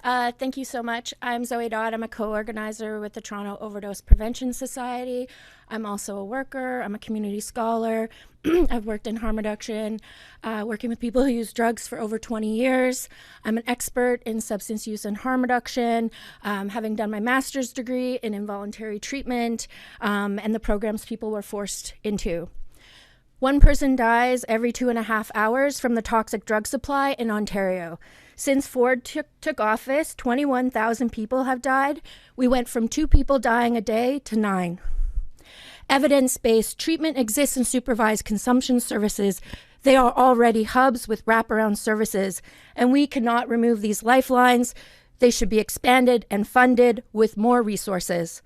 Thank you so much. I'm Zoë Dodd. I'm a co-organizer with the Toronto Overdose Prevention Society. I'm also a worker. I'm a community scholar. I've worked in harm reduction, working with people who use drugs for over 20 years. I'm an expert in substance use and harm reduction, having done my master's degree in involuntary treatment and the programs people were forced into. One person dies every 2.5 hours from the toxic drug supply in Ontario. Since Ford took office, 21,000 people have died. We went from 2 people dying a day to 9. Evidence-based treatment exists in supervised consumption services. They are already hubs with wraparound services, and we cannot remove these lifelines. They should be expanded and funded with more resources.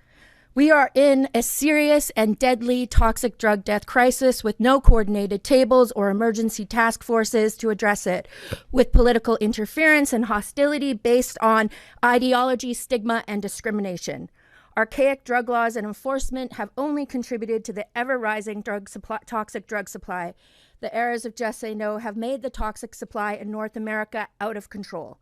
We are in a serious and deadly toxic drug death crisis with no coordinated tables or emergency task forces to address it, with political interference and hostility based on ideology, stigma, and discrimination. Archaic drug laws and enforcement have only contributed to the ever-rising toxic drug supply. The eras of Just Say No have made the toxic supply in North America out of control.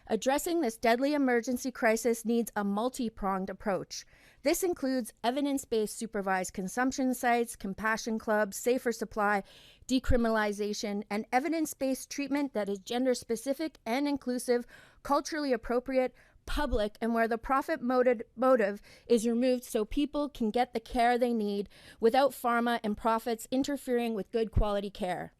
Addressing this deadly emergency crisis needs a multi-pronged approach. This includes evidence-based supervised consumption sites, compassion clubs, safer supply, decriminalization, and evidence-based treatment that is gender-specific and inclusive, culturally appropriate, public, and where the profit motive is removed so people can get the care they need without pharma and profits interfering with good quality care.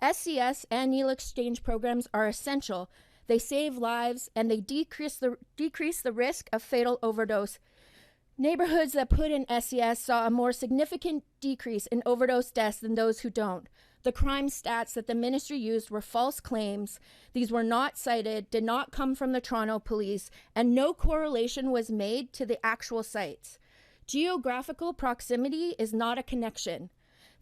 SCS and needle exchange programs are essential. They save lives and they decrease the risk of fatal overdose. Neighborhoods that put in SCS saw a more significant decrease in overdose deaths than those who don't. The crime stats that the ministry used were false claims. These were not cited, did not come from the Toronto police, and no correlation was made to the actual sites. Geographical proximity is not a connection.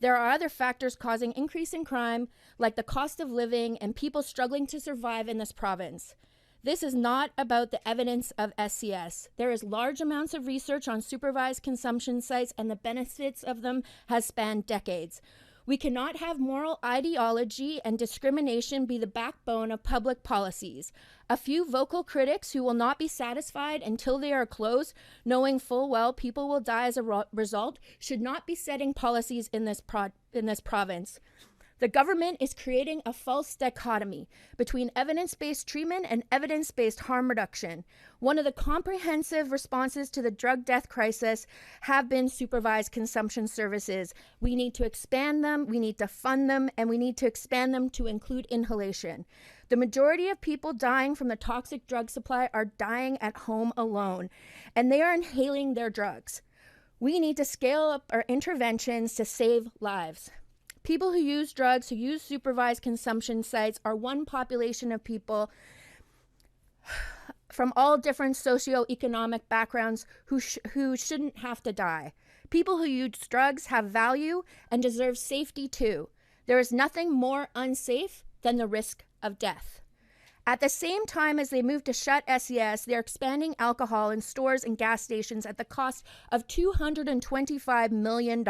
There are other factors causing increase in crime, like the cost of living and people struggling to survive in this province. This is not about the evidence of SCS. There is large amounts of research on supervised consumption sites, and the benefits of them has spanned decades. We cannot have moral ideology and discrimination be the backbone of public policies. A few vocal critics who will not be satisfied until they are closed, knowing full well people will die as a result, should not be setting policies in this province. The government is creating a false dichotomy between evidence-based treatment and evidence-based harm reduction. One of the comprehensive responses to the drug death crisis have been supervised consumption services. We need to expand them, we need to fund them, and we need to expand them to include inhalation. The majority of people dying from the toxic drug supply are dying at home alone, and they are inhaling their drugs. We need to scale up our interventions to save lives. People who use drugs, who use supervised consumption sites, are one population of people from all different socioeconomic backgrounds who shouldn't have to die. People who use drugs have value and deserve safety too. There is nothing more unsafe than the risk of death. At the same time as they move to shut SES, they're expanding alcohol in stores and gas stations at the cost of $225 million,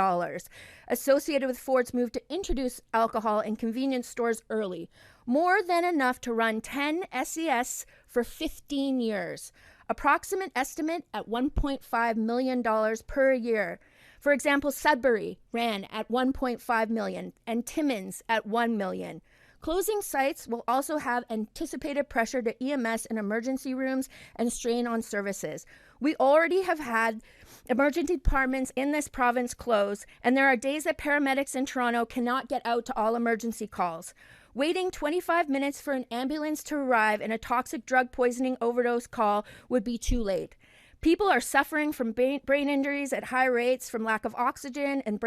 associated with Ford's move to introduce alcohol in convenience stores early. More than enough to run 10 SES for 15 years. Approximate estimate at $1.5 million per year. For example, Sudbury ran at $1.5 million and Timmins at $1 million. Closing sites will also have anticipated pressure to EMS and emergency rooms and strain on services. We already have had emergency departments in this province close, and there are days that paramedics in Toronto cannot get out to all emergency calls. Waiting 25 minutes for an ambulance to arrive in a toxic drug poisoning overdose call would be too late. People are suffering from brain injuries at high rates from lack of oxygen, and their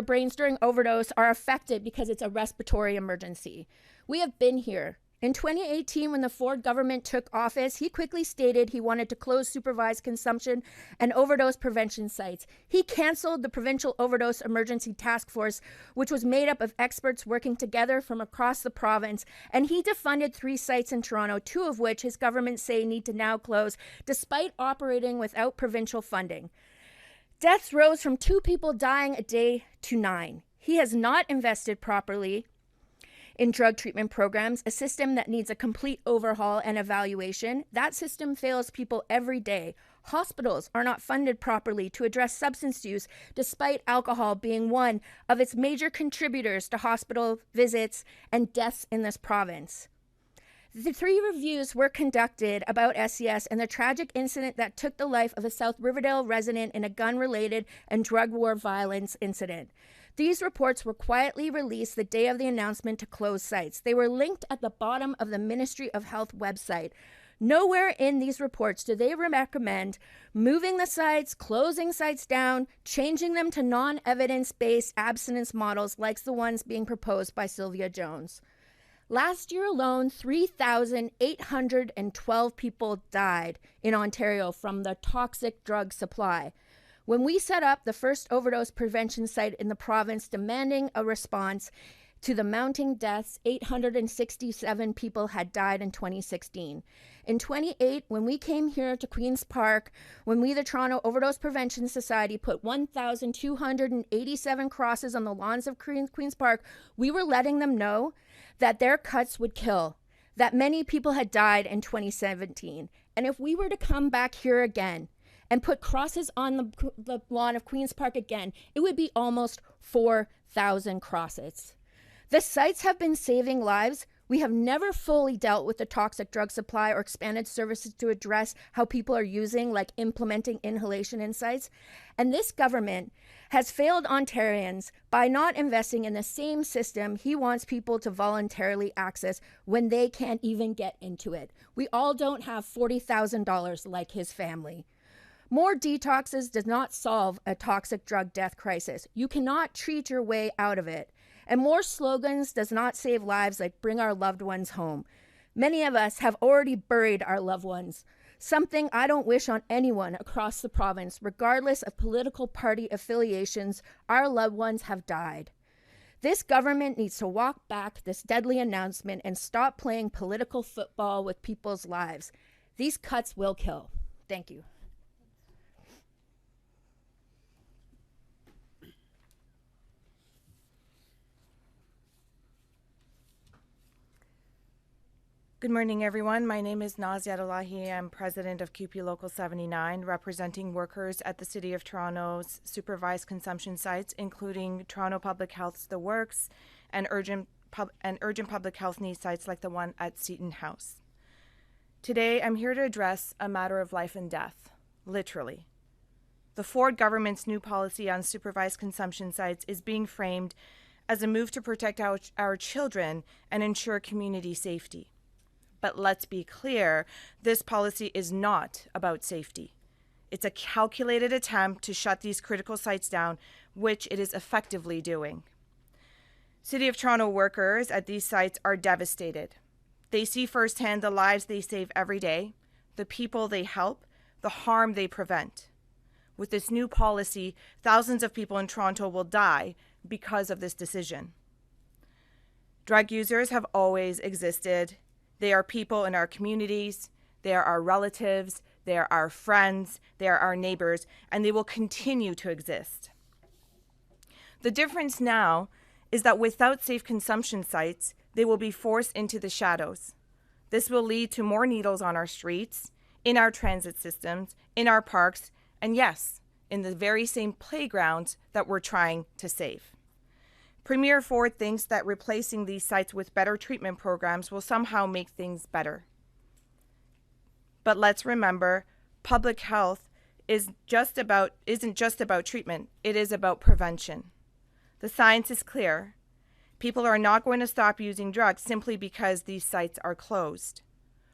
brains during overdose are affected because it's a respiratory emergency. We have been here. In 2018, when the Ford government took office, he quickly stated he wanted to close supervised consumption and overdose prevention sites. He canceled the Provincial Overdose Emergency Task Force, which was made up of experts working together from across the province, and he defunded 3 sites in Toronto, 2 of which his government say need to now close, despite operating without provincial funding. Deaths rose from 2 people dying a day to 9. He has not invested properly in drug treatment programs, a system that needs a complete overhaul and evaluation. That system fails people every day. Hospitals are not funded properly to address substance use, despite alcohol being one of its major contributors to hospital visits and deaths in this province. The 3 reviews were conducted about SES and the tragic incident that took the life of a South Riverdale resident in a gun-related and drug war violence incident. These reports were quietly released the day of the announcement to close sites. They were linked at the bottom of the Ministry of Health website. Nowhere in these reports do they recommend moving the sites, closing sites down, changing them to non-evidence-based abstinence models like the ones being proposed by Sylvia Jones. Last year alone, 3,812 people died in Ontario from the toxic drug supply. When we set up the first overdose prevention site in the province demanding a response to the mounting deaths, 867 people had died in 2016. In 2008, when we came here to Queen's Park, when we, the Toronto Overdose Prevention Society, put 1,287 crosses on the lawns of Queen's Park, we were letting them know that their cuts would kill, that many people had died in 2017. And if we were to come back here again and put crosses on the lawn of Queen's Park again, it would be almost 4,000 crosses. The sites have been saving lives. We have never fully dealt with the toxic drug supply or expanded services to address how people are using, like implementing inhalation in sites. And this government has failed Ontarians by not investing in the same system he wants people to voluntarily access when they can't even get into it. We all don't have $40,000 like his family. More detoxes does not solve a toxic drug death crisis. You cannot treat your way out of it. And more slogans does not save lives like bring our loved ones home. Many of us have already buried our loved ones, something I don't wish on anyone across the province, regardless of political party affiliations. Our loved ones have died. This government needs to walk back this deadly announcement and stop playing political football with people's lives. These cuts will kill. Thank you. Good morning, everyone. My name is Nas Yadollahi. I'm president of CUPE Local 79, representing workers at the City of Toronto's supervised consumption sites, including Toronto Public Health's The Works and urgent public health needs sites like the one at Seton House. Today, I'm here to address a matter of life and death, literally. The Ford government's new policy on supervised consumption sites is being framed as a move to protect our children and ensure community safety. But let's be clear, this policy is not about safety. It's a calculated attempt to shut these critical sites down, which it is effectively doing. City of Toronto workers at these sites are devastated. They see firsthand the lives they save every day, the people they help, the harm they prevent. With this new policy, thousands of people in Toronto will die because of this decision. Drug users have always existed. They are people in our communities, they are our relatives, they are our friends, they are our neighbors, and they will continue to exist. The difference now is that without safe consumption sites, they will be forced into the shadows. This will lead to more needles on our streets, in our transit systems, in our parks, and yes, in the very same playgrounds that we're trying to save. Premier Ford thinks that replacing these sites with better treatment programs will somehow make things better. But let's remember, public health isn't just about treatment, it is about prevention. The science is clear. People are not going to stop using drugs simply because these sites are closed.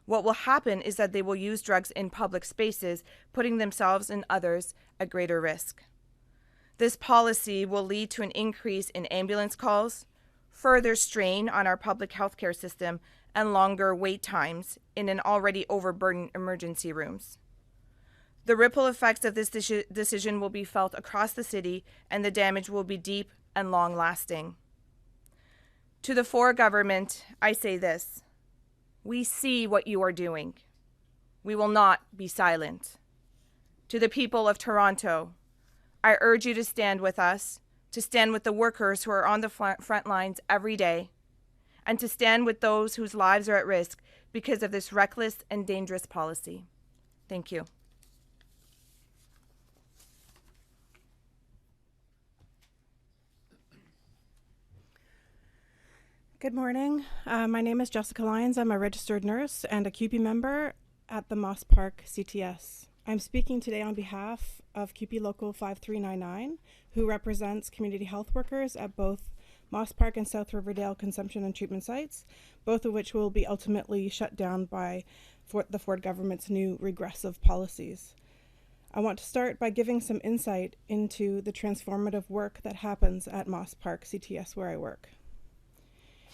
What will happen is that they will use drugs in public spaces, putting themselves and others at greater risk. This policy will lead to an increase in ambulance calls, further strain on our public healthcare system, and longer wait times in an already overburdened emergency rooms. The ripple effects of this decision will be felt across the city, and the damage will be deep and long-lasting. To the Ford government, I say this: we see what you are doing. We will not be silent. To the people of Toronto, I urge you to stand with us, to stand with the workers who are on the front lines every day, and to stand with those whose lives are at risk because of this reckless and dangerous policy. Thank you. Good morning. My name is Jessica Lyons. I'm a registered nurse and a CUPE member at the Moss Park CTS. I'm speaking today on behalf of CUPE Local 5399, who represents community health workers at both Moss Park and South Riverdale consumption and treatment sites, both of which will be ultimately shut down by the Ford government's new regressive policies. I want to start by giving some insight into the transformative work that happens at Moss Park CTS where I work.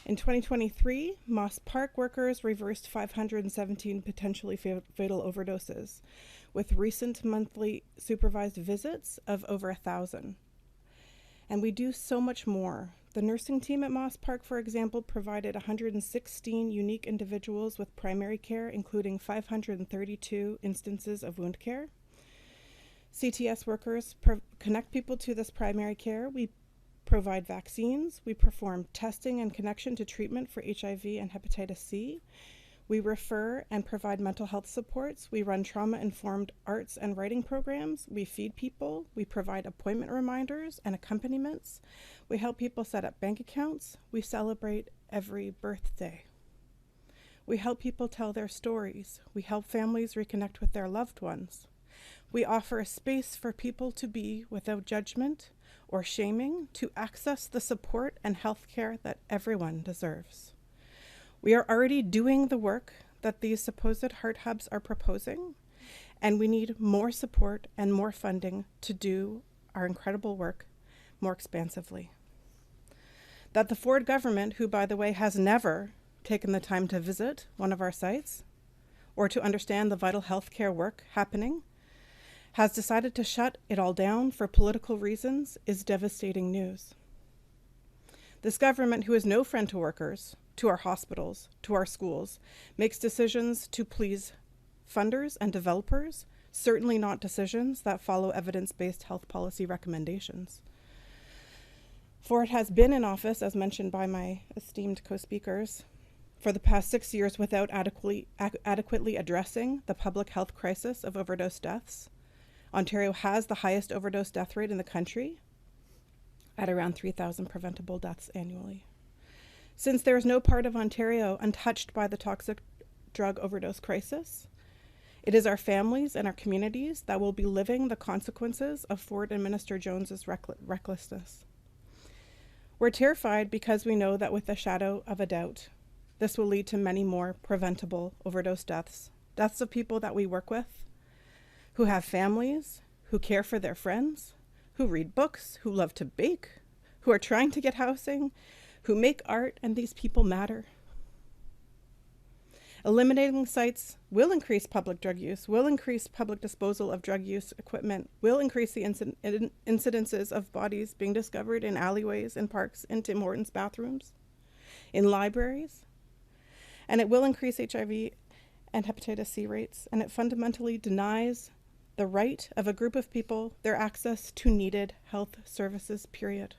In 2023, Moss Park workers reversed 517 potentially fatal overdoses, with recent monthly supervised visits of over 1,000. And we do so much more. The nursing team at Moss Park, for example, provided 116 unique individuals with primary care, including 532 instances of wound care. CTS workers connect people to this primary care. We provide vaccines, we perform testing and connection to treatment for HIV and hepatitis C. We refer and provide mental health supports. We run trauma-informed arts and writing programs. We feed people. We provide appointment reminders and accompaniments. We help people set up bank accounts. We celebrate every birthday. We help people tell their stories. We help families reconnect with their loved ones. We offer a space for people to be without judgment or shaming, to access the support and health care that everyone deserves. We are already doing the work that these supposed heart hubs are proposing, and we need more support and more funding to do our incredible work more expansively. That the Ford government, who, by the way, has never taken the time to visit one of our sites or to understand the vital health care work happening, has decided to shut it all down for political reasons is devastating news. This government, who is no friend to workers, to our hospitals, to our schools, makes decisions to please funders and developers, certainly not decisions that follow evidence-based health policy recommendations. For it has been in office, as mentioned by my esteemed co-speakers, for the past 6 years without adequately addressing the public health crisis of overdose deaths. Ontario has the highest overdose death rate in the country at around 3,000 preventable deaths annually. Since there is no part of Ontario untouched by the toxic drug overdose crisis, it is our families and our communities that will be living the consequences of Ford and Minister Jones's recklessness. We're terrified because we know that with a shadow of a doubt, this will lead to many more preventable overdose deaths, deaths of people that we work with, who have families, who care for their friends, who read books, who love to bake, who are trying to get housing, who make art, and these people matter. Eliminating sites will increase public drug use, will increase public disposal of drug use equipment, will increase the incidences of bodies being discovered in alleyways, in parks, in Tim Hortons bathrooms, in libraries, and it will increase HIV and hepatitis C rates, and it fundamentally denies the right of a group of people their access to needed health services, period.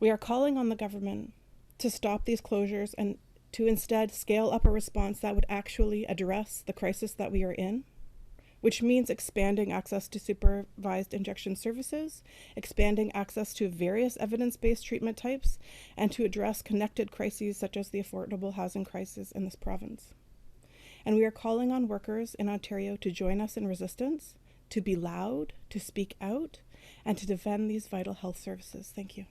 We are calling on the government to stop these closures and to instead scale up a response that would actually address the crisis that we are in, which means expanding access to supervised injection services, expanding access to various evidence-based treatment types, and to address connected crises such as the affordable housing crisis in this province. And we are calling on workers in Ontario to join us in resistance, to be loud, to speak out, and to defend these vital health services. Thank you.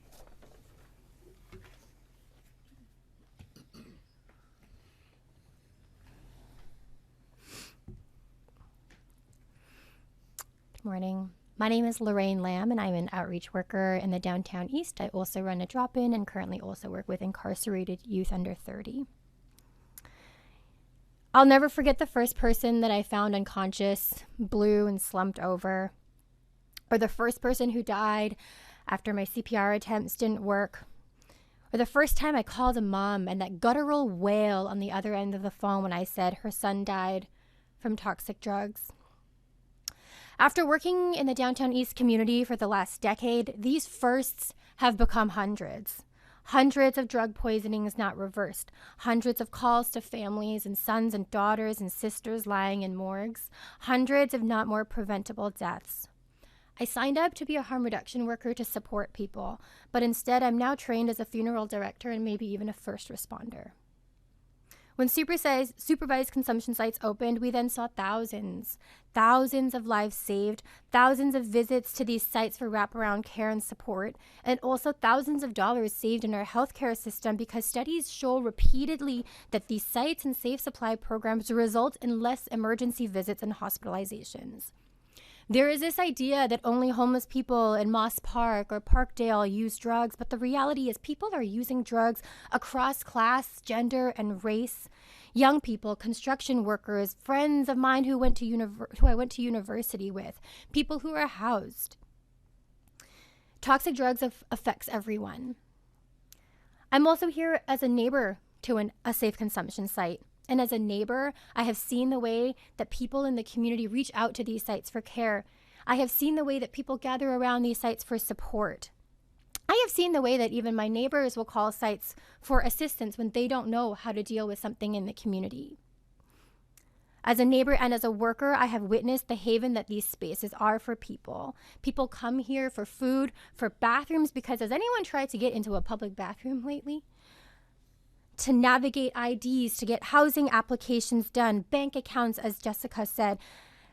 Good morning. My name is Lorraine Lam, and I'm an outreach worker in the Downtown East. I also run a drop-in and currently also work with incarcerated youth under 30. I'll never forget the first person that I found unconscious, blue and slumped over, or the first person who died after my CPR attempts didn't work, or the first time I called a mom and that guttural wail on the other end of the phone when I said her son died from toxic drugs. After working in the Downtown East community for the last decade, these firsts have become hundreds. Hundreds of drug poisonings not reversed. Hundreds of calls to families and sons and daughters and sisters lying in morgues. Hundreds, if not more, preventable deaths. I signed up to be a harm reduction worker to support people, but instead I'm now trained as a funeral director and maybe even a first responder. When supervised consumption sites opened, we then saw thousands of lives saved, thousands of visits to these sites for wraparound care and support, and also thousands of dollars saved in our healthcare system because studies show repeatedly that these sites and safe supply programs result in less emergency visits and hospitalizations. There is this idea that only homeless people in Moss Park or Parkdale use drugs, but the reality is people are using drugs across class, gender, and race. Young people, construction workers, friends of mine who I went to university with, people who are housed. Toxic drugs affects everyone. I'm also here as a neighbor to a safe consumption site. And as a neighbor, I have seen the way that people in the community reach out to these sites for care. I have seen the way that people gather around these sites for support. I have seen the way that even my neighbors will call sites for assistance when they don't know how to deal with something in the community. As a neighbor and as a worker, I have witnessed the haven that these spaces are for people. People come here for food, for bathrooms, because has anyone tried to get into a public bathroom lately? To navigate IDs, to get housing applications done, bank accounts, as Jessica said.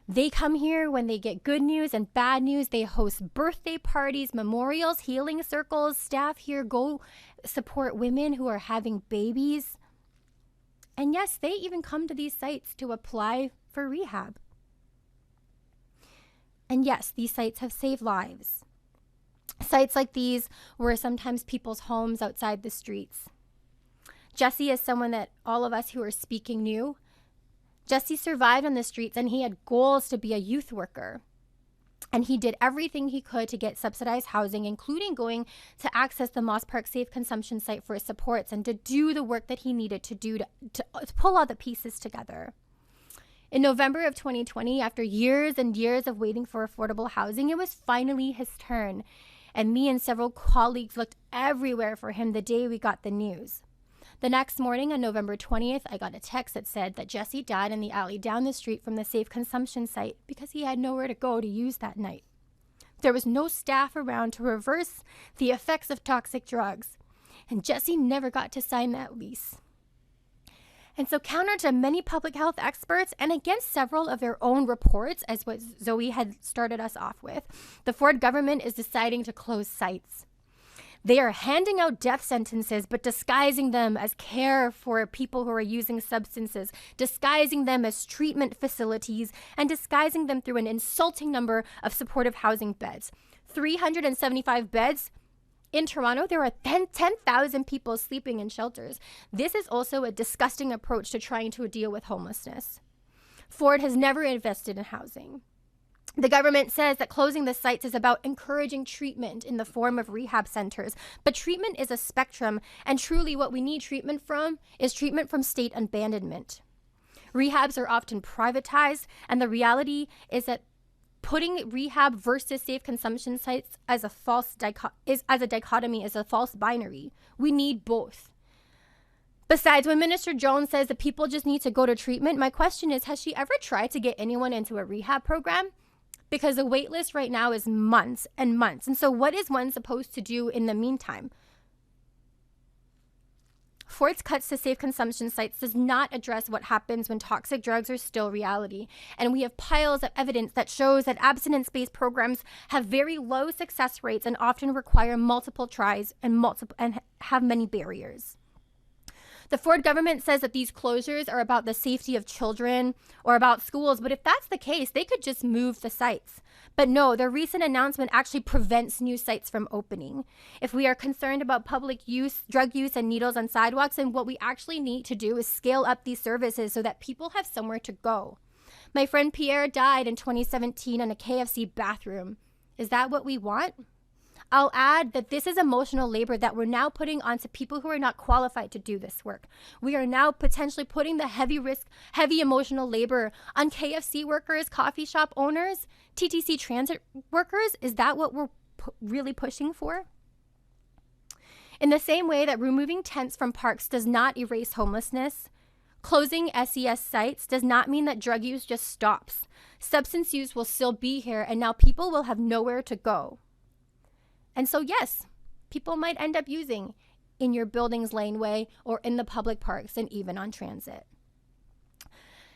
They come here when they get good news and bad news. They host birthday parties, memorials, healing circles. Staff here go support women who are having babies. And yes, they even come to these sites to apply for rehab. And yes, these sites have saved lives. Sites like these were sometimes people's homes outside the streets. Jesse is someone that all of us who are speaking knew. Jesse survived on the streets and he had goals to be a youth worker. And he did everything he could to get subsidized housing, including going to access the Moss Park Safe Consumption Site for his supports and to do the work that he needed to do to pull all the pieces together. In November of 2020, after years and years of waiting for affordable housing, it was finally his turn. And me and several colleagues looked everywhere for him the day we got the news. The next morning on November 20th, I got a text that said that Jesse died in the alley down the street from the safe consumption site because he had nowhere to go to use that night. There was no staff around to reverse the effects of toxic drugs, and Jesse never got to sign that lease. And so counter to many public health experts and against several of their own reports, as what Zoe had started us off with, the Ford government is deciding to close sites. They are handing out death sentences, but disguising them as care for people who are using substances, disguising them as treatment facilities, and disguising them through an insulting number of supportive housing beds. 375 beds. In Toronto, there are 10,000 people sleeping in shelters. This is also a disgusting approach to trying to deal with homelessness. Ford has never invested in housing. The government says that closing the sites is about encouraging treatment in the form of rehab centers. But treatment is a spectrum, and truly what we need treatment from is treatment from state abandonment. Rehabs are often privatized, and the reality is that putting rehab versus safe consumption sites as a dichotomy is a false binary. We need both. Besides, when Minister Jones says that people just need to go to treatment, my question is, has she ever tried to get anyone into a rehab program? Because the wait list right now is months and months. And so what is one supposed to do in the meantime? Ford's cuts to safe consumption sites does not address what happens when toxic drugs are still reality. And we have piles of evidence that shows that abstinence-based programs have very low success rates and often require multiple tries and have many barriers. The Ford government says that these closures are about the safety of children or about schools, but if that's the case, they could just move the sites. But no, their recent announcement actually prevents new sites from opening. If we are concerned about public use, drug use, and needles on sidewalks, then what we actually need to do is scale up these services so that people have somewhere to go. My friend Pierre died in 2017 in a KFC bathroom. Is that what we want? I'll add that this is emotional labor that we're now putting onto people who are not qualified to do this work. We are now potentially putting the heavy emotional labor on KFC workers, coffee shop owners, TTC transit workers. Is that what we're really pushing for? In the same way that removing tents from parks does not erase homelessness, closing SES sites does not mean that drug use just stops. Substance use will still be here, and now people will have nowhere to go. And so, yes, people might end up using in your building's laneway or in the public parks and even on transit.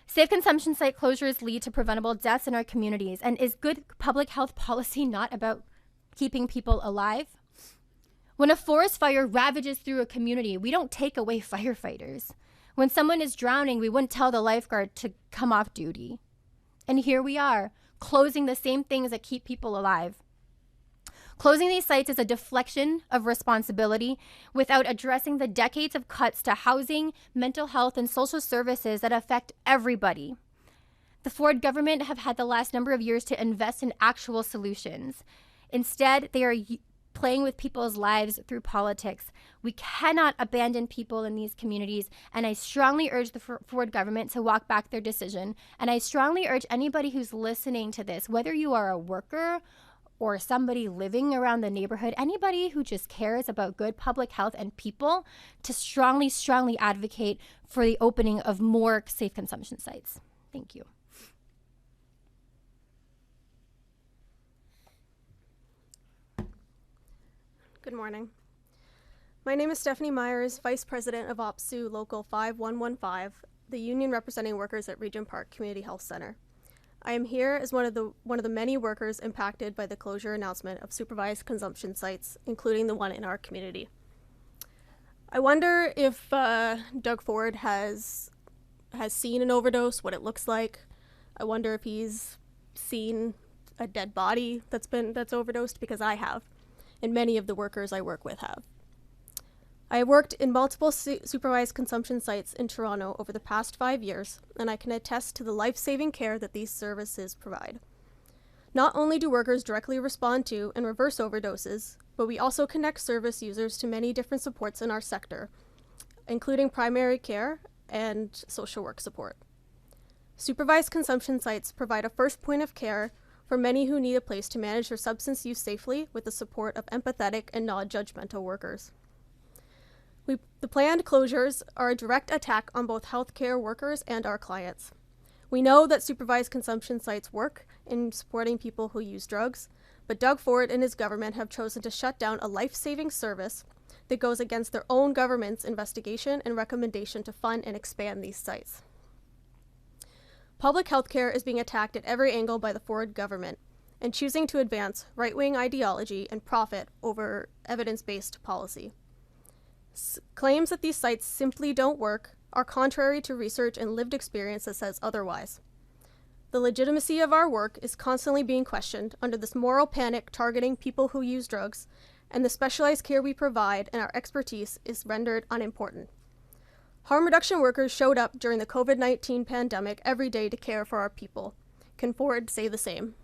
Safe consumption site closures lead to preventable deaths in our communities. And is good public health policy not about keeping people alive? When a forest fire ravages through a community, we don't take away firefighters. When someone is drowning, we wouldn't tell the lifeguard to come off duty. And here we are, closing the same things that keep people alive. Closing these sites is a deflection of responsibility without addressing the decades of cuts to housing, mental health, and social services that affect everybody. The Ford government have had the last number of years to invest in actual solutions. Instead, they are playing with people's lives through politics. We cannot abandon people in these communities, and I strongly urge the Ford government to walk back their decision. And I strongly urge anybody who's listening to this, whether you are a worker or somebody living around the neighborhood, anybody who just cares about good public health and people, to strongly, strongly advocate for the opening of more safe consumption sites. Thank you. Good morning. My name is Stefanie Myers, Vice President of CUPE Local 5115, the union representing workers at Regent Park Community Health Center. I am here as one of the many workers impacted by the closure announcement of supervised consumption sites, including the one in our community. I wonder if Doug Ford has seen an overdose, what it looks like. I wonder if he's seen a dead body that's overdosed, because I have, and many of the workers I work with have. I have worked in multiple supervised consumption sites in Toronto over the past 5 years, and I can attest to the life-saving care that these services provide. Not only do workers directly respond to and reverse overdoses, but we also connect service users to many different supports in our sector, including primary care and social work support. Supervised consumption sites provide a first point of care for many who need a place to manage their substance use safely with the support of empathetic and non-judgmental workers. The planned closures are a direct attack on both healthcare workers and our clients. We know that supervised consumption sites work in supporting people who use drugs, but Doug Ford and his government have chosen to shut down a life-saving service that goes against their own government's investigation and recommendation to fund and expand these sites. Public health care is being attacked at every angle by the Ford government and choosing to advance right-wing ideology and profit over evidence-based policy. Claims that these sites simply don't work are contrary to research and lived experience that says otherwise. The legitimacy of our work is constantly being questioned under this moral panic targeting people who use drugs, and the specialized care we provide and our expertise is rendered unimportant. Harm reduction workers showed up during the COVID-19 pandemic every day to care for our people. Can Ford say the same?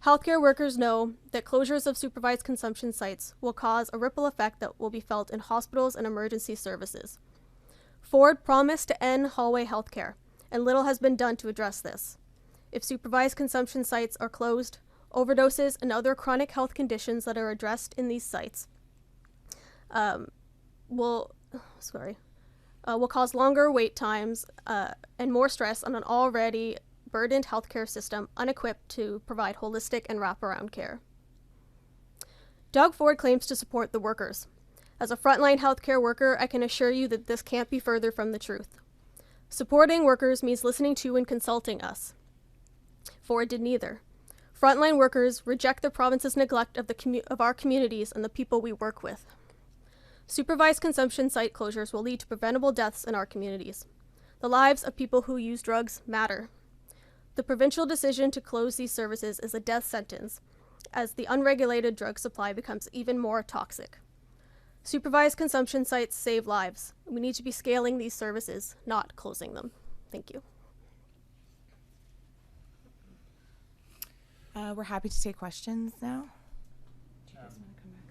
Healthcare workers know that closures of supervised consumption sites will cause a ripple effect that will be felt in hospitals and emergency services. Ford promised to end hallway healthcare, and little has been done to address this. If supervised consumption sites are closed, overdoses and other chronic health conditions that are addressed in these sites will cause longer wait times and more stress on an already burdened healthcare system unequipped to provide holistic and wraparound care. Doug Ford claims to support the workers. As a frontline healthcare worker, I can assure you that this can't be further from the truth. Supporting workers means listening to and consulting us. Ford did neither. Frontline workers reject the province's neglect of our communities and the people we work with. Supervised consumption site closures will lead to preventable deaths in our communities. The lives of people who use drugs matter. The provincial decision to close these services is a death sentence, as the unregulated drug supply becomes even more toxic. Supervised consumption sites save lives. We need to be scaling these services, not closing them. Thank you. We're happy to take questions now.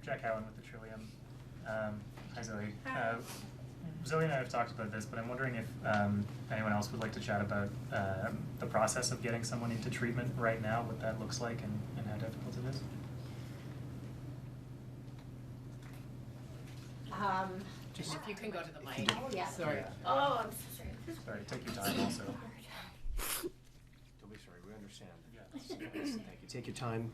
Jack Allen with the Trillium. Hi, Zoe. Zoe and I have talked about this, but I'm wondering if anyone else would like to chat about the process of getting someone into treatment right now, what that looks like, and how difficult it is. Just if you can go to the mic. Oh, yeah. Sorry. Oh, I'm so sorry. Sorry, take your time also. Don't be sorry, we understand. Yes, thank you. Take your time.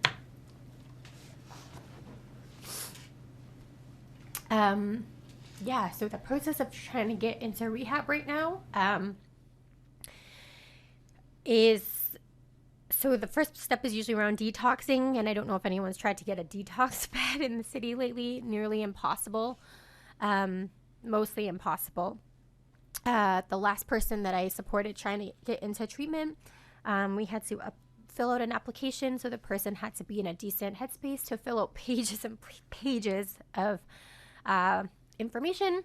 Yeah, so the process of trying to get into rehab right now is, so the first step is usually around detoxing, and I don't know if anyone's tried to get a detox bed in the city lately. Nearly impossible. Mostly impossible. The last person that I supported trying to get into treatment, we had to fill out an application, so the person had to be in a decent headspace to fill out pages and pages of information,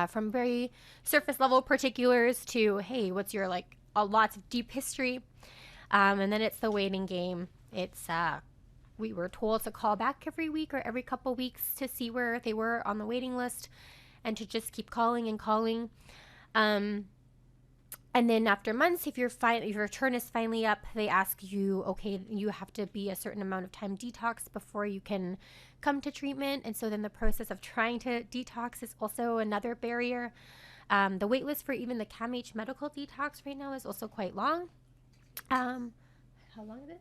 from very surface level particulars to, hey, what's your lots of deep history, and then it's the waiting game. It's we were told to call back every week or every couple weeks to see where they were on the waiting list, and to just keep calling and calling. And then after months, if your turn is finally up, they ask you, okay, you have to be a certain amount of time detox before you can come to treatment. And so then the process of trying to detox is also another barrier. The wait list for even the CAMH medical detox right now is also quite long. How long is it?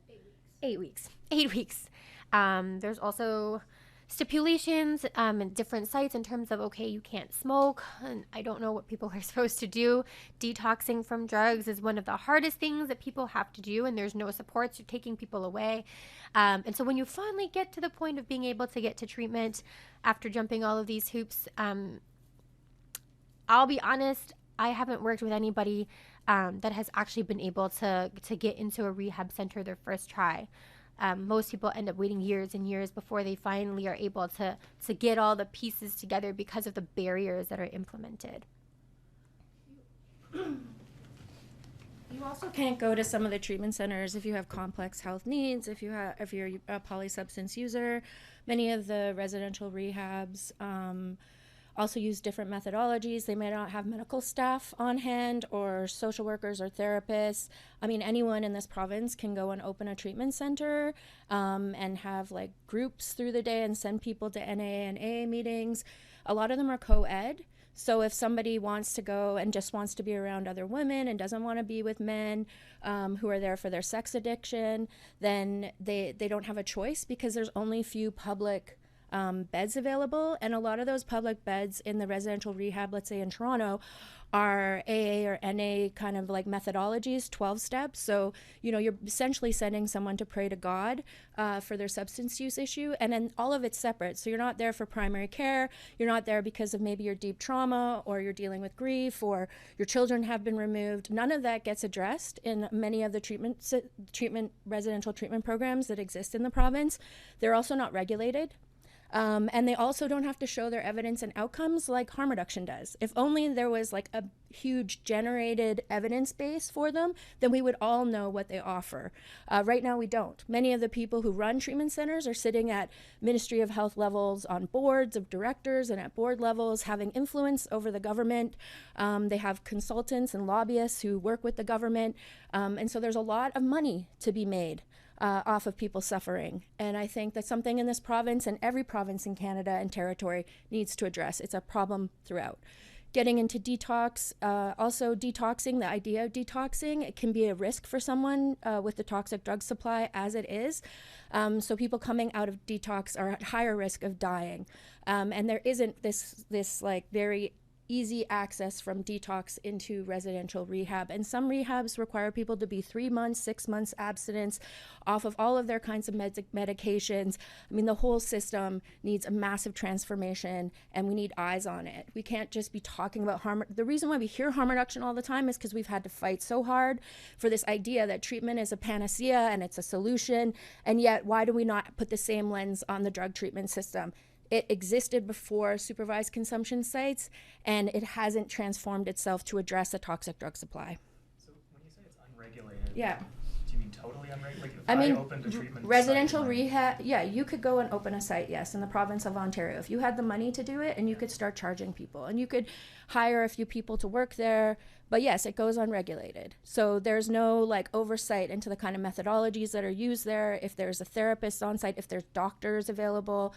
8 weeks. 8 weeks. There's also stipulations in different sites in terms of, okay, you can't smoke, and I don't know what people are supposed to do. Detoxing from drugs is one of the hardest things that people have to do, and there's no supports. You're taking people away. And so when you finally get to the point of being able to get to treatment after jumping all of these hoops, I'll be honest, I haven't worked with anybody that has actually been able to get into a rehab center their first try. Most people end up waiting years and years before they finally are able to get all the pieces together because of the barriers that are implemented. You also can't go to some of the treatment centers if you have complex health needs, if you're a polysubstance user. Many of the residential rehabs also use different methodologies. They may not have medical staff on hand or social workers or therapists. I mean, anyone in this province can go and open a treatment center and have groups through the day and send people to NA and AA meetings. A lot of them are co-ed. So if somebody wants to go and just wants to be around other women and doesn't want to be with men who are there for their sex addiction, then they don't have a choice because there's only few public beds available, and a lot of those public beds in the residential rehab, let's say in Toronto, are AA or NA kind of methodologies, 12 steps. So, you're essentially sending someone to pray to God for their substance use issue, and then all of it's separate. So you're not there for primary care. You're not there because of maybe your deep trauma, or you're dealing with grief, or your children have been removed. None of that gets addressed in many of the residential treatment programs that exist in the province. They're also not regulated. And they also don't have to show their evidence and outcomes like harm reduction does. If only there was a huge generated evidence base for them, then we would all know what they offer. Right now we don't. Many of the people who run treatment centers are sitting at Ministry of Health levels on boards of directors and at board levels, having influence over the government. They have consultants and lobbyists who work with the government. And so there's a lot of money to be made off of people suffering. And I think that's something in this province and every province in Canada and territory needs to address. It's a problem throughout. Getting into detox, also detoxing, the idea of detoxing, it can be a risk for someone with the toxic drug supply as it is. So people coming out of detox are at higher risk of dying. And there isn't this very easy access from detox into residential rehab. And some rehabs require people to be 3 months, 6 months abstinence off of all of their kinds of medications. I mean, the whole system needs a massive transformation, and we need eyes on it. We can't just be talking about harm. The reason why we hear harm reduction all the time is because we've had to fight so hard for this idea that treatment is a panacea and it's a solution. And yet, why do we not put the same lens on the drug treatment system? It existed before supervised consumption sites, and it hasn't transformed itself to address a toxic drug supply. So when you say it's unregulated, Yeah. do you mean totally be unregulated? Like, if I mean, opened a treatment residential site, rehab, yeah, you could go and open a site, yes, in the province of Ontario. If you had the money to do it, and you could start charging people, and you could hire a few people to work there. But yes, it goes unregulated. So there's no like oversight into the kind of methodologies that are used there. If there's a therapist on site, if there's doctors available,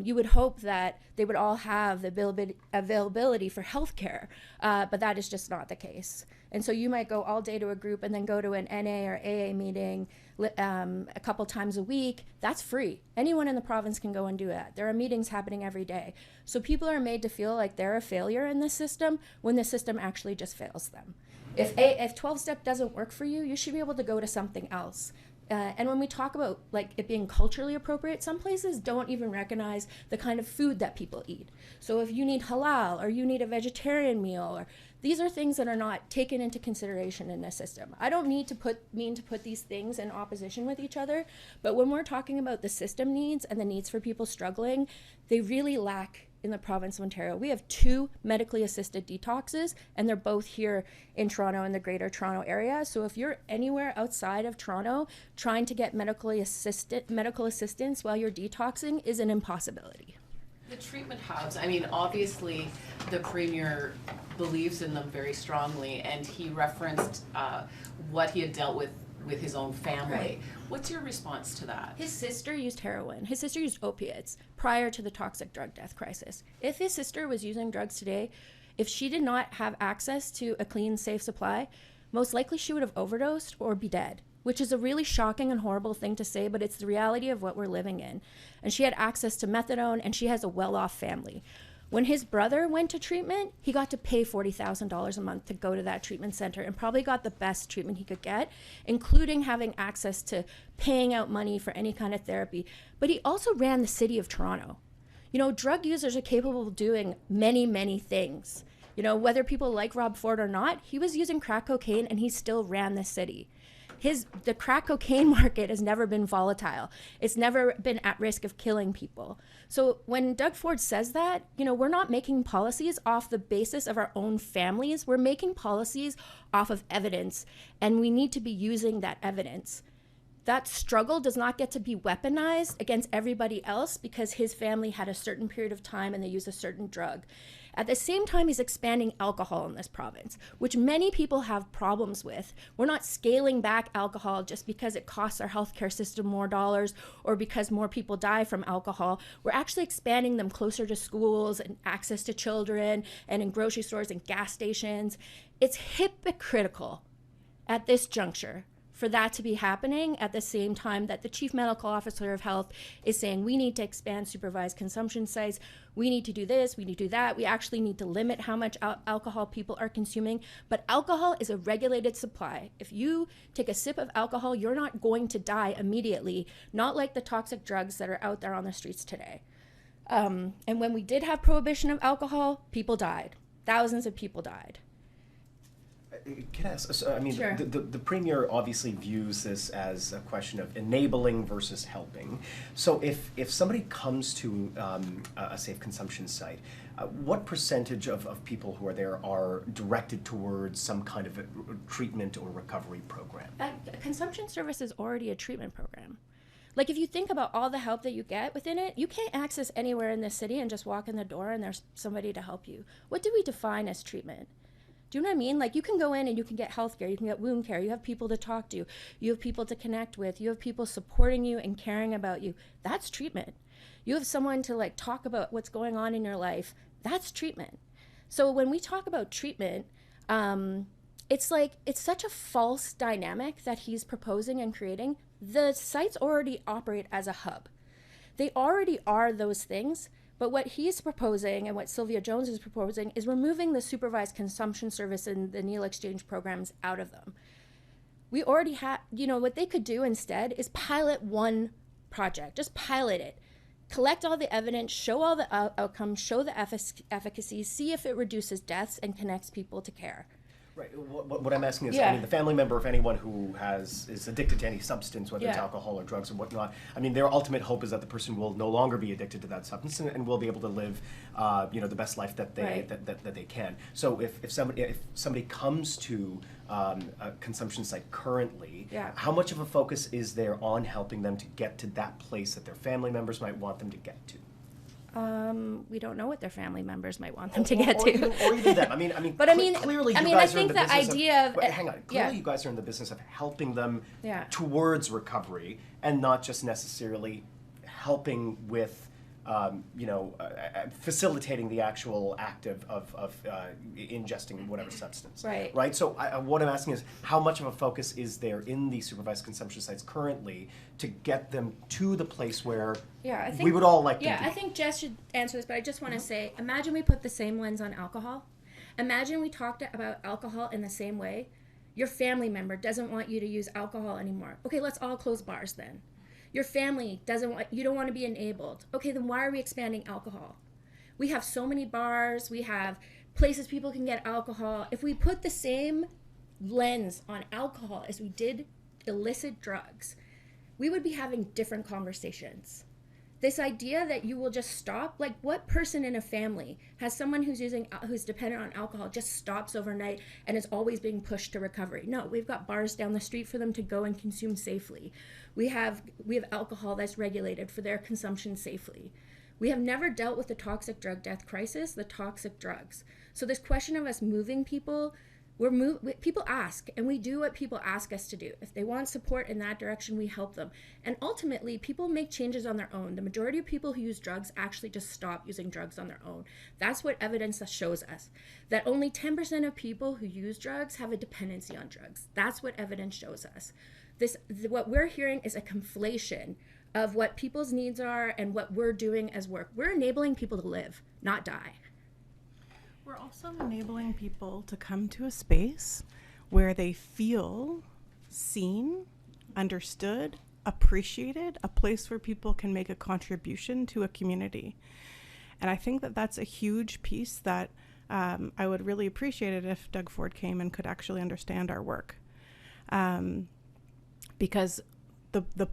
you would hope that they would all have the availability for healthcare, but that is just not the case. And so you might go all day to a group and then go to an NA or AA meeting a couple times a week. That's free. Anyone in the province can go and do that. There are meetings happening every day. So people are made to feel like they're a failure in this system when the system actually just fails them. If 12-step doesn't work for you, you should be able to go to something else. And when we talk about like it being culturally appropriate, some places don't even recognize the kind of food that people eat. So if you need halal or you need a vegetarian meal, or these are things that are not taken into consideration in this system. I don't mean to put these things in opposition with each other, but when we're talking about the system needs and the needs for people struggling, they really lack in the province of Ontario. We have 2 medically assisted detoxes, and they're both here in Toronto, in the greater Toronto area. So if you're anywhere outside of Toronto trying to get medical assistance while you're detoxing is an impossibility. The treatment hubs, I mean, obviously, the Premier believes in them very strongly, and he referenced what he had dealt with his own family. Right. What's your response to that? His sister used heroin. His sister used opiates prior to the toxic drug death crisis. If his sister was using drugs today, if she did not have access to a clean, safe supply, most likely she would have overdosed or be dead, which is a really shocking and horrible thing to say, but it's the reality of what we're living in. And she had access to methadone, and she has a well-off family. When his brother went to treatment, he got to pay $40,000 a month to go to that treatment center and probably got the best treatment he could get, including having access to paying out money for any kind of therapy. But he also ran the city of Toronto. You know, drug users are capable of doing many, many things. You know, whether people like Rob Ford or not, he was using crack cocaine and he still ran the city. The crack cocaine market has never been volatile. It's never been at risk of killing people. So when Doug Ford says that, you know, we're not making policies off the basis of our own families. We're making policies off of evidence, and we need to be using that evidence. That struggle does not get to be weaponized against everybody else because his family had a certain period of time and they used a certain drug. At the same time, he's expanding alcohol in this province, which many people have problems with. We're not scaling back alcohol just because it costs our healthcare system more dollars or because more people die from alcohol. We're actually expanding them closer to schools and access to children and in grocery stores and gas stations. It's hypocritical at this juncture for that to be happening at the same time that the Chief Medical Officer of Health is saying we need to expand supervised consumption sites, we need to do this, we need to do that, we actually need to limit how much alcohol people are consuming. But alcohol is a regulated supply. If you take a sip of alcohol, you're not going to die immediately, not like the toxic drugs that are out there on the streets today. And when we did have prohibition of alcohol, people died. Thousands of people died. Can I ask, so, I mean, Sure. the Premier obviously views this as a question of enabling versus helping. So if somebody comes to a safe consumption site, what percentage of people who are there are directed towards some kind of a treatment or recovery program? Consumption service is already a treatment program. Like if you think about all the help that you get within it, you can't access anywhere in this city and just walk in the door and there's somebody to help you. What do we define as treatment? Do you know what I mean? Like you can go in and you can get healthcare, you can get wound care, you have people to talk to, you have people to connect with, you have people supporting you and caring about you. That's treatment. You have someone to like talk about what's going on in your life. That's treatment. So when we talk about treatment, it's such a false dynamic that he's proposing and creating. The sites already operate as a hub. They already are those things. But what he's proposing and what Sylvia Jones is proposing is removing the supervised consumption service and the Neal exchange programs out of them. We already have, you know, what they could do instead is pilot one project, just pilot it. Collect all the evidence, show all the outcomes, show the efficacy, see if it reduces deaths and connects people to care. Right. What I'm asking is, Yeah. I mean, the family member of anyone who is addicted to any substance, whether it's Yeah. alcohol or drugs or whatnot, I mean, their ultimate hope is that the person will no longer be addicted to that substance and will be able to live, the best life that they Right. that they can. So if somebody comes to a consumption site currently, Yeah. how much of a focus is there on helping them to get to that place that their family members might want them to get to? We don't know what their family members might want them to get or to. even them. I mean, But I mean, clearly I you mean, I guys are in think the the business idea of- wait, hang on. Clearly, yeah. you guys are in the business of helping them Yeah. towards recovery, and not just necessarily helping with, facilitating the actual act of ingesting whatever substance. Right. Right. So what I'm asking is, how much of a focus is there in the supervised consumption sites currently to get them to the place where Yeah, I think we would all like Yeah, to be? I think Jess should answer this, but I just want to say, imagine we put the same lens on alcohol. Imagine we talked about alcohol in the same way. Your family member doesn't want you to use alcohol anymore. Okay, let's all close bars then. Your family you don't want to be enabled. Okay, then why are we expanding alcohol? We have so many bars, we have places people can get alcohol. If we put the same lens on alcohol as we did illicit drugs, we would be having different conversations. This idea that you will just stop, like what person in a family has someone who's dependent on alcohol just stops overnight and is always being pushed to recovery? No, we've got bars down the street for them to go and consume safely. We have alcohol that's regulated for their consumption safely. We have never dealt with the toxic drug death crisis, the toxic drugs. So this question of us moving people, people ask, and we do what people ask us to do. If they want support in that direction, we help them. And ultimately, people make changes on their own. The majority of people who use drugs actually just stop using drugs on their own. That's what evidence shows us. That only 10% of people who use drugs have a dependency on drugs. That's what evidence shows us. What we're hearing is a conflation of what people's needs are and what we're doing as work. We're enabling people to live, not die. We're also enabling people to come to a space where they feel seen, understood, appreciated, a place where people can make a contribution to a community. And I think that that's a huge piece that I would really appreciate it if Doug Ford came and could actually understand our work. Because the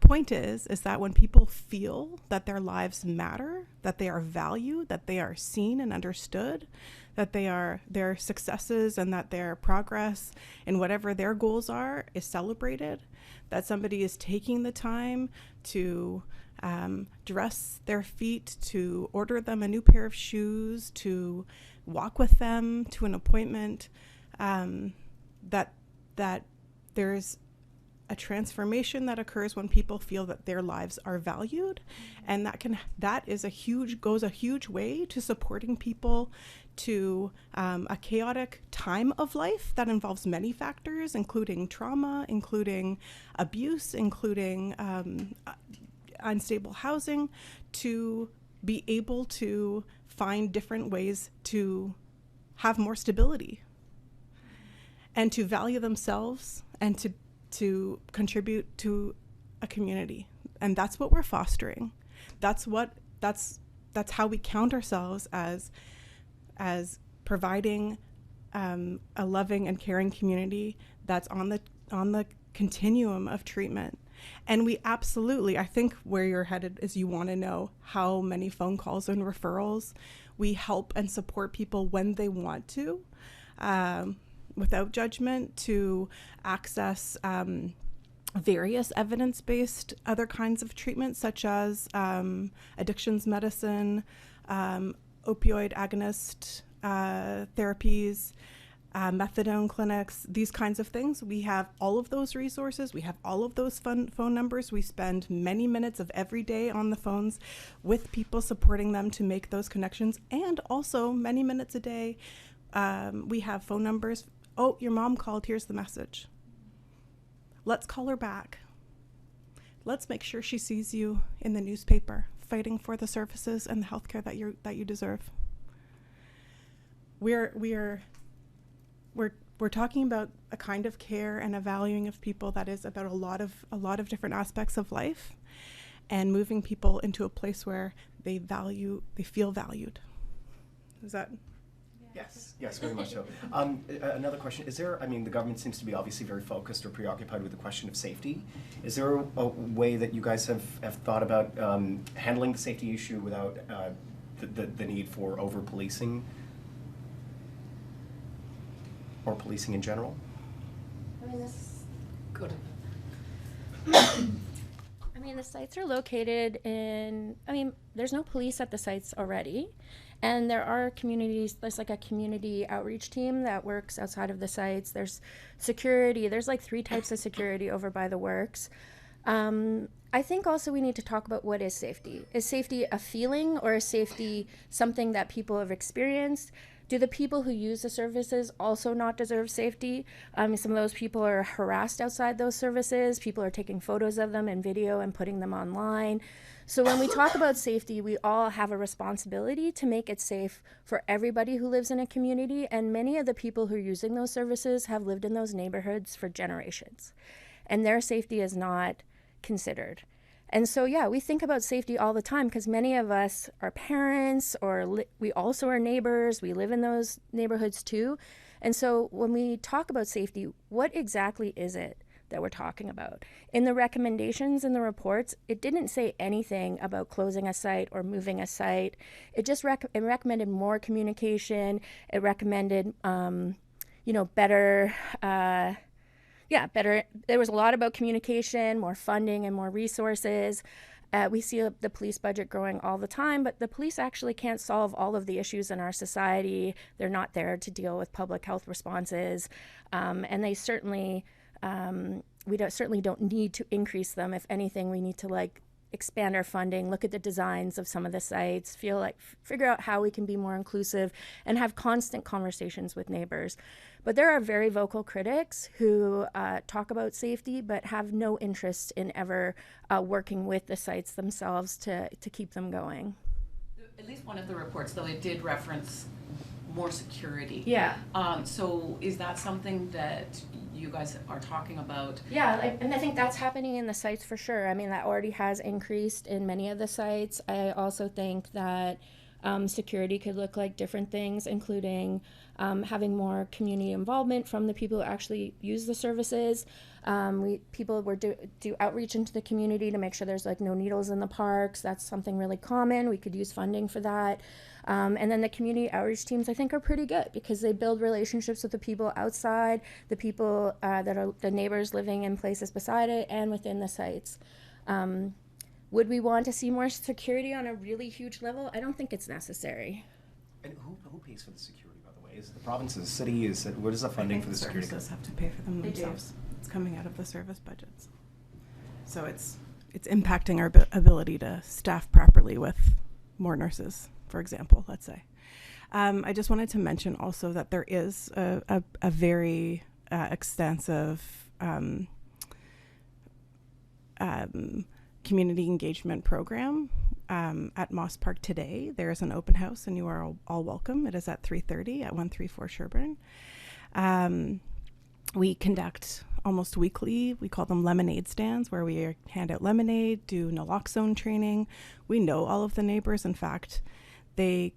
point is that when people feel that their lives matter, that they are valued, that they are seen and understood, that their successes and that their progress in whatever their goals are is celebrated, that somebody is taking the time to dress their feet, to order them a new pair of shoes, to walk with them to an appointment, that there's a transformation that occurs when people feel that their lives are valued, and goes a huge way to supporting people to a chaotic time of life that involves many factors, including trauma, including abuse, including unstable housing, to be able to find different ways to have more stability and to value themselves and to contribute to a community. And that's what we're fostering. That's how we count ourselves as providing a loving and caring community that's on the continuum of treatment. And we absolutely, I think where you're headed is you want to know how many phone calls and referrals we help and support people when they want to, without judgment, to access various evidence-based other kinds of treatments, such as addictions medicine, opioid agonist therapies, methadone clinics, these kinds of things. We have all of those resources. We have all of those phone numbers. We spend many minutes of every day on the phones with people, supporting them to make those connections. And also many minutes a day, we have phone numbers. Oh, your mom called, here's the message. Let's call her back. Let's make sure she sees you in the newspaper, fighting for the services and the healthcare that you deserve. We're talking about a kind of care and a valuing of people that is about a lot of different aspects of life, and moving people into a place where they feel valued. Is that? Yes, very much so. Another question, is there, I mean, the government seems to be obviously very focused or preoccupied with the question of safety. Is there a way that you guys have thought about handling the safety issue without the need for over-policing or policing in general? I mean, this. Go to I mean, the sites are located in, there's no police at the sites already. And there are communities, there's like a community outreach team that works outside of the sites. There's security, there's like 3 types of security over by the works. I think also we need to talk about what is safety. Is safety a feeling, or is safety something that people have experienced? Do the people who use the services also not deserve safety? Some of those people are harassed outside those services. People are taking photos of them and video and putting them online. So when we talk about safety, we all have a responsibility to make it safe for everybody who lives in a community. And many of the people who are using those services have lived in those neighborhoods for generations. And their safety is not considered. And so, yeah, we think about safety all the time because many of us are parents, or we also are neighbors. We live in those neighborhoods too. And so when we talk about safety, what exactly is it that we're talking about? In the recommendations in the reports, it didn't say anything about closing a site or moving a site. It just it recommended more communication. It recommended, better. Better. There was a lot about communication, more funding, and more resources. We see the police budget growing all the time, but the police actually can't solve all of the issues in our society. They're not there to deal with public health responses, and they certainly, certainly don't need to increase them. If anything, we need to expand our funding, look at the designs of some of the sites, figure out how we can be more inclusive, and have constant conversations with neighbors. But there are very vocal critics who talk about safety but have no interest in ever working with the sites themselves to keep them going. At least one of the reports, though, it did reference more security. Yeah. So is that something that you guys are talking about? Yeah, and I think that's happening in the sites for sure. I mean, that already has increased in many of the sites. I also think that security could look like different things, including having more community involvement from the people who actually use the services. People do outreach into the community to make sure there's no needles in the parks. That's something really common. We could use funding for that. And then the community outreach teams, I think, are pretty good because they build relationships with the people outside, the people that are the neighbors living in places beside it and within the sites. Would we want to see more security on a really huge level? I don't think it's necessary. And who pays for the security, by the way? Is it the province, is the city? What is the funding for the security? Services have to pay for them themselves. It's coming out of the service budgets. So it's impacting our ability to staff properly with more nurses, for example, let's say. I just wanted to mention also that there is a very extensive community engagement program at Moss Park today. There is an open house and you are all welcome. It is at 3:30 at 134 Sherbourne. We conduct almost weekly, we call them lemonade stands, where we hand out lemonade, do naloxone training. We know all of the neighbors. In fact, they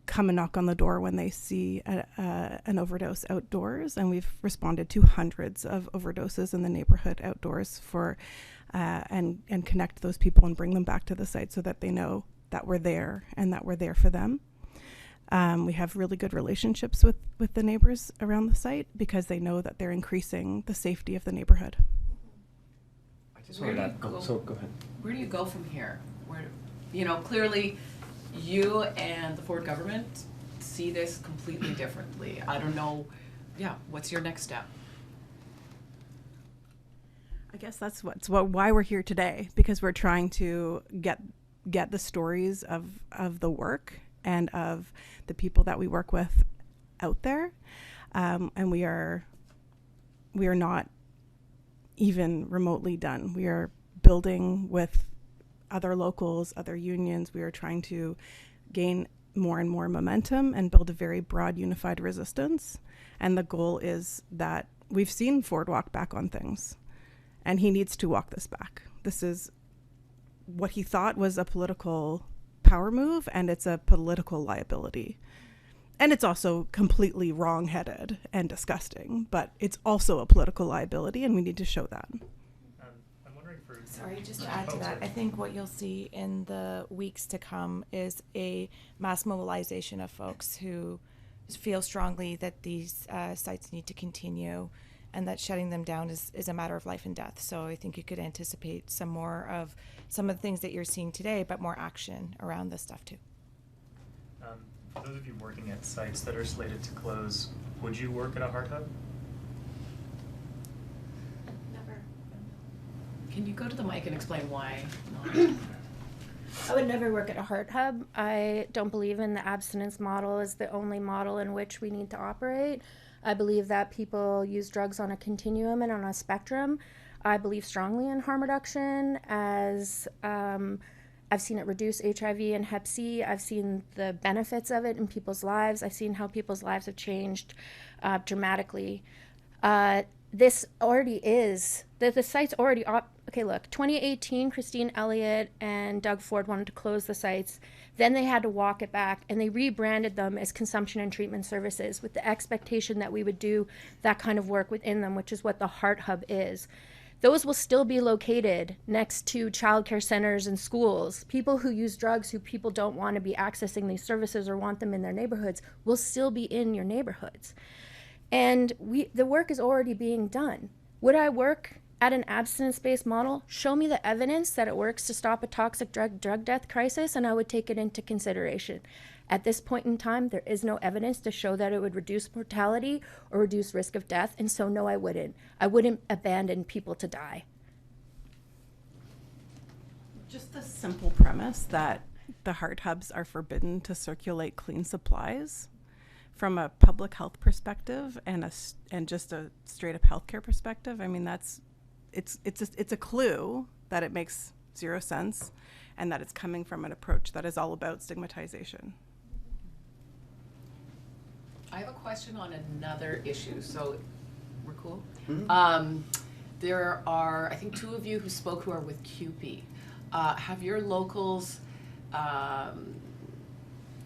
come and knock on the door when they see an overdose outdoors, and we've responded to hundreds of overdoses in the neighborhood outdoors and connect those people and bring them back to the site so that they know that we're there and that we're there for them. We have really good relationships with the neighbors around the site because they know that they're increasing the safety of the neighborhood. I just wanted to go ahead. Where do you go from here? Clearly you and the Ford government see this completely differently. I don't know, what's your next step? I guess that's why we're here today, because we're trying to get the stories of the work and of the people that we work with out there, and we are not even remotely done. We are building with other locals, other unions. We are trying to gain more and more momentum and build a very broad unified resistance. And the goal is that we've seen Ford walk back on things, and he needs to walk this back. This is what he thought was a political power move, and it's a political liability. And it's also completely wrong-headed and disgusting, but it's also a political liability, and we need to show that. I'm wondering for... Sorry, just to add to that, I think what you'll see in the weeks to come is a mass mobilization of folks who feel strongly that these sites need to continue and that shutting them down is a matter of life and death. So I think you could anticipate some more of some of the things that you're seeing today, but more action around this stuff too. For those of you working at sites that are slated to close, would you work at a heart hub? Never. Can you go to the mic and explain why not? I would never work at a heart hub. I don't believe in the abstinence model as the only model in which we need to operate. I believe that people use drugs on a continuum and on a spectrum. I believe strongly in harm reduction as I've seen it reduce HIV and Hep C. I've seen the benefits of it in people's lives. I've seen how people's lives have changed dramatically. This already is, the site's already, okay, look, 2018, Christine Elliott and Doug Ford wanted to close the sites. Then they had to walk it back, and they rebranded them as consumption and treatment services with the expectation that we would do that kind of work within them, which is what the Heart Hub is. Those will still be located next to childcare centers and schools. People who use drugs, who people don't want to be accessing these services or want them in their neighborhoods, will still be in your neighborhoods. And the work is already being done. Would I work at an abstinence-based model? Show me the evidence that it works to stop a toxic drug death crisis, and I would take it into consideration. At this point in time, there is no evidence to show that it would reduce mortality or reduce risk of death, and so no, I wouldn't. I wouldn't abandon people to die. Just the simple premise that the heart hubs are forbidden to circulate clean supplies from a public health perspective and just a straight up healthcare perspective. I mean, it's a clue that it makes zero sense and that it's coming from an approach that is all about stigmatization. I have a question on another issue, so we're cool? Mm-hmm. There are, I think, two of you who spoke who are with CUPE. Have your locals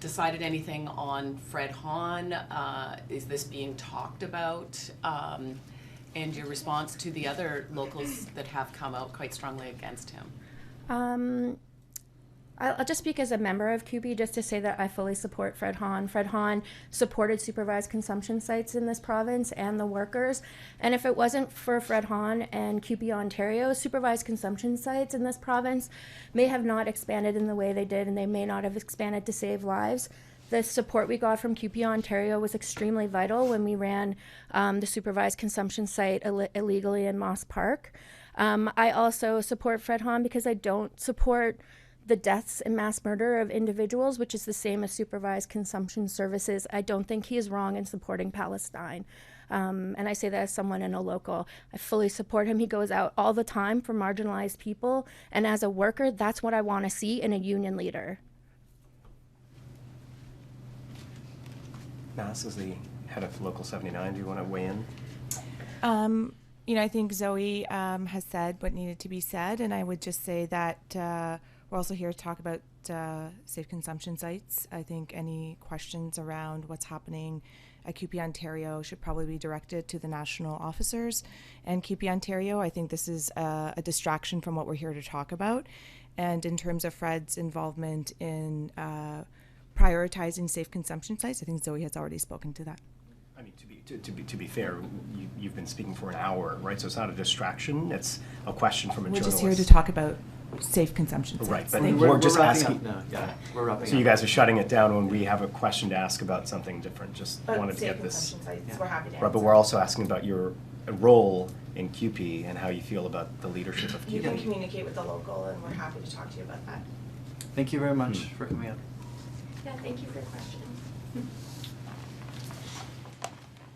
decided anything on Fred Hahn? Is this being talked about? And your response to the other locals that have come out quite strongly against him? I'll just speak as a member of CUPE just to say that I fully support Fred Hahn. Fred Hahn supported supervised consumption sites in this province and the workers. And if it wasn't for Fred Hahn and CUPE Ontario, supervised consumption sites in this province may have not expanded in the way they did, and they may not have expanded to save lives. The support we got from CUPE Ontario was extremely vital when we ran the supervised consumption site illegally in Moss Park. I also support Fred Hahn because I don't support the deaths and mass murder of individuals, which is the same as supervised consumption services. I don't think he is wrong in supporting Palestine. And I say that as someone in a local. I fully support him. He goes out all the time for marginalized people. And as a worker, that's what I want to see in a union leader. Nas, as the head of Local 79, do you want to weigh in? I think Zoe has said what needed to be said, and I would just say that we're also here to talk about safe consumption sites. I think any questions around what's happening at CUPE Ontario should probably be directed to the national officers and CUPE Ontario. I think this is a distraction from what we're here to talk about. And in terms of Fred's involvement in prioritizing safe consumption sites, I think Zoe has already spoken to that. I mean, to be fair, you've been speaking for an hour, right? So it's not a distraction. It's a question from a We're journalist. just here to talk about safe consumption sites. Right, but Thank you. we're just wrapping asking. up now. Yeah, we're wrapping So up. you guys are shutting it down when we have a question to ask about something different. Just But wanted to safe get this. consumption sites, Yeah. we're happy to Right, but answer. we're also asking about your role in CUPE and how you feel about the leadership of You can CUPE. communicate with the local, and we're happy to talk to you about that. Thank you very much for coming out. Yeah, thank you for your question.